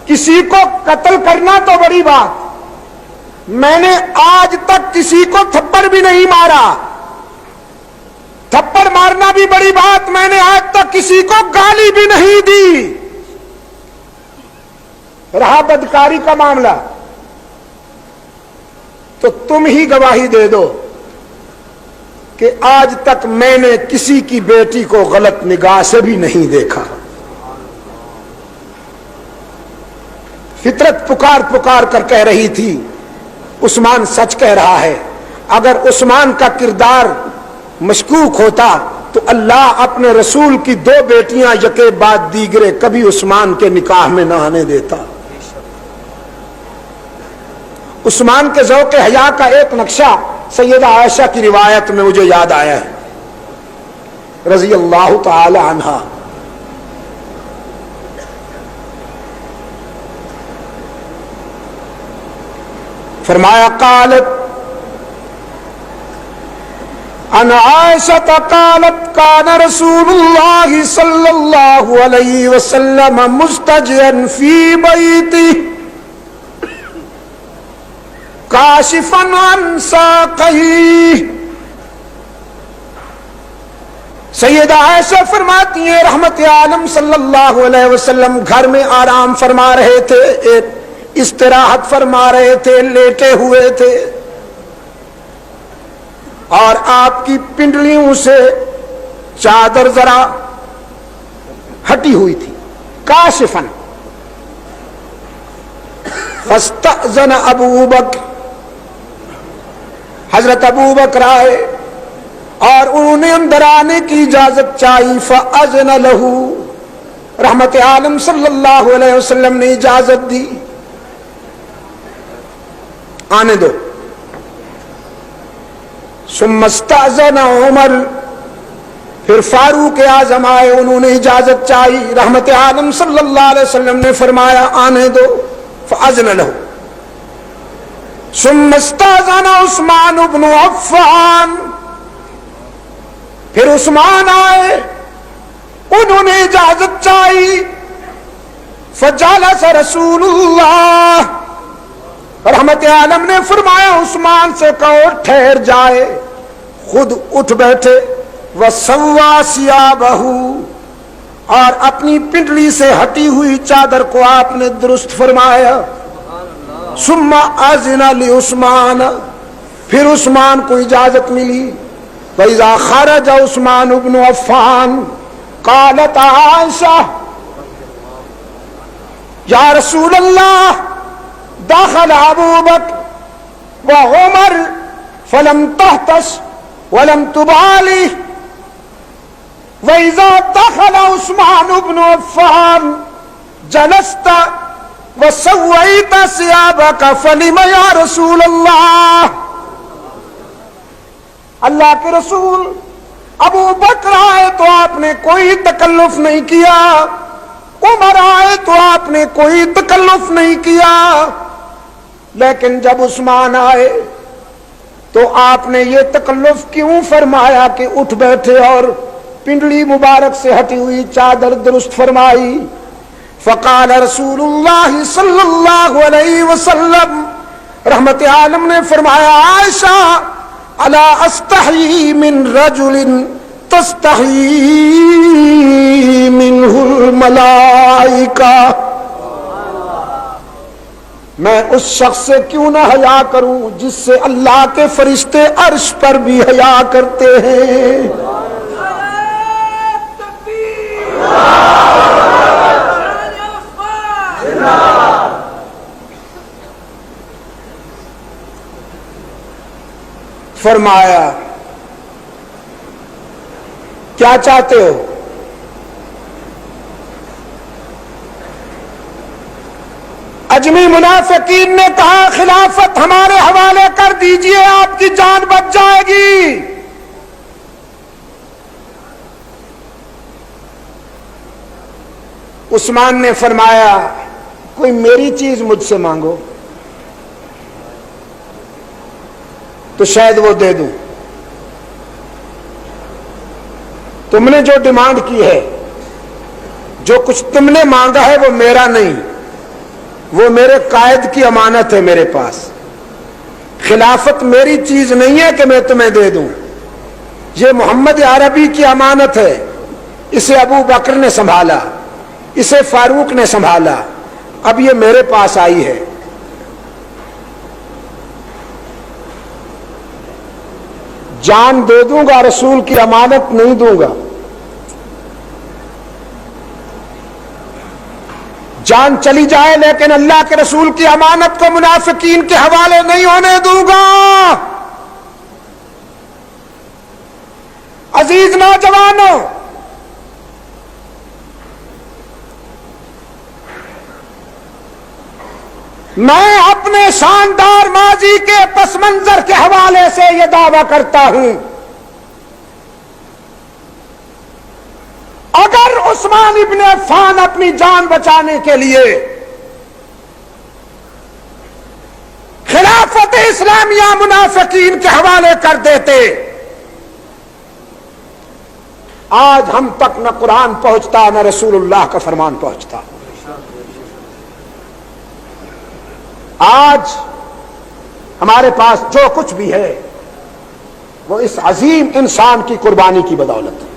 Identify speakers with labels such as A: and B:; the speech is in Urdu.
A: کسی کو قتل کرنا تو بڑی بات، میں نے آج تک کسی کو تھپڑ بھی نہیں مارا، تھپڑ مارنا بھی بڑی بات، میں نے آج تک کسی کو گالی بھی نہیں دی۔ رہا بدکاری کا معاملہ تو تم ہی گواہی دے دو کہ آج تک میں نے کسی کی بیٹی کو غلط نگاہ سے بھی نہیں دیکھا۔ فطرت پکار پکار کر کہہ رہی تھی عثمان سچ کہہ رہا ہے۔ اگر عثمان کا کردار مشکوک ہوتا تو اللہ اپنے رسول کی 2 بیٹیاں یکے بعد دیگرے کبھی عثمان کے نکاح میں نہ آنے دیتا۔ عثمان کے ذوق حیا کا ایک نقشہ سیدہ عائشہ کی روایت میں مجھے یاد آیا ہے رضی اللہ تعالی عنہا۔ فرمایا قالت عن عائشة قالت كان رسول الله صلى الله عليه وسلم مستجئا في بيته کاشفا عن ساقیہ۔ سیدہ عائشہ فرماتی ہیں رحمت عالم صلی اللہ علیہ وسلم گھر میں آرام فرما رہے تھے، ایک استراحت فرما رہے تھے، لیٹے ہوئے تھے، اور آپ کی پنڈلیوں سے چادر ذرا ہٹی ہوئی تھی، کاشفا۔ فاستأذن ابو بکر، حضرت ابو بکر آئے اور انہوں نے اندر آنے کی اجازت چاہی۔ فأذن له، رحمت عالم صلی اللہ علیہ وسلم نے اجازت دی، آنے دو۔ ثم استأذن عمر، پھر فاروق اعظم آئے، انہوں نے اجازت چاہی، رحمت عالم صلی اللہ علیہ وسلم نے فرمایا آنے دو۔ فأذن له۔ ثم استأذن عثمان بن عفان، پھر عثمان آئے، انہوں نے اجازت چاہی۔ فجلس رسول اللہ، رحمت عالم نے فرمایا عثمان سے کہو ٹھہر جائے، خود اٹھ بیٹھے۔ وسوى ثيابه، اور اپنی پنڈلی سے ہٹی ہوئی چادر کو آپ نے درست فرمایا۔ ثم اذن لعثمان، پھر عثمان کو اجازت ملی۔ فاذا خرج عثمان بن عفان قالت عائشہ یا رسول اللہ دخل ابو بکر وعمر فلم تحتش ولم تبالی وَإِذَا دَخَلَ عُثْمَانُ بْنُ عَفَّانَ جَلَسْتَ وَسَوَّيْتَ ثِيَابَكَ فَلِمَ يَا رسول اللہ۔ اللہ کے رسول ابو بکر آئے تو آپ نے کوئی تکلف نہیں کیا، عمر آئے تو آپ نے کوئی تکلف نہیں کیا، لیکن جب عثمان آئے تو آپ نے یہ تکلف کیوں فرمایا کہ اٹھ بیٹھے اور پنڈلی مبارک سے ہٹی ہوئی چادر درست فرمائی؟ فقال رسول اللہ صلی اللہ علیہ وسلم، رحمت عالم نے فرمایا عائشہ الا استحی من رجل تستحی منہ الملائکہ، میں اس شخص سے کیوں نہ حیا کروں جس سے اللہ کے فرشتے عرش پر بھی حیا کرتے ہیں۔ فرمایا کیا چاہتے ہو؟ اجمی منافقین نے کہا خلافت ہمارے حوالے کر دیجئے، آپ کی جان بچ جائے گی۔ عثمان نے فرمایا کوئی میری چیز مجھ سے مانگو تو شاید وہ دے دوں، تم نے جو ڈیمانڈ کی ہے، جو کچھ تم نے مانگا ہے وہ میرا نہیں، وہ میرے قائد کی امانت ہے میرے پاس. خلافت میری چیز نہیں ہے کہ میں تمہیں دے دوں. یہ محمد عربی کی امانت ہے. اسے ابو بکر نے سنبھالا, اسے فاروق نے سنبھالا, اب یہ میرے پاس آئی ہے. جان دے دوں گا, رسول کی امانت نہیں دوں گا. جان چلی جائے لیکن اللہ کے رسول کی امانت کو منافقین کے حوالے نہیں ہونے دوں گا. عزیز نوجوانوں, میں اپنے شاندار ماضی کے پس منظر کے حوالے سے یہ دعویٰ کرتا ہوں, اگر عثمان ابن عفان اپنی جان بچانے کے لیے خلافت اسلامیہ منافقین کے حوالے کر دیتے, آج ہم تک نہ قرآن پہنچتا نہ رسول اللہ کا فرمان پہنچتا. آج ہمارے پاس جو کچھ بھی ہے وہ اس عظیم انسان کی قربانی کی بدولت ہے.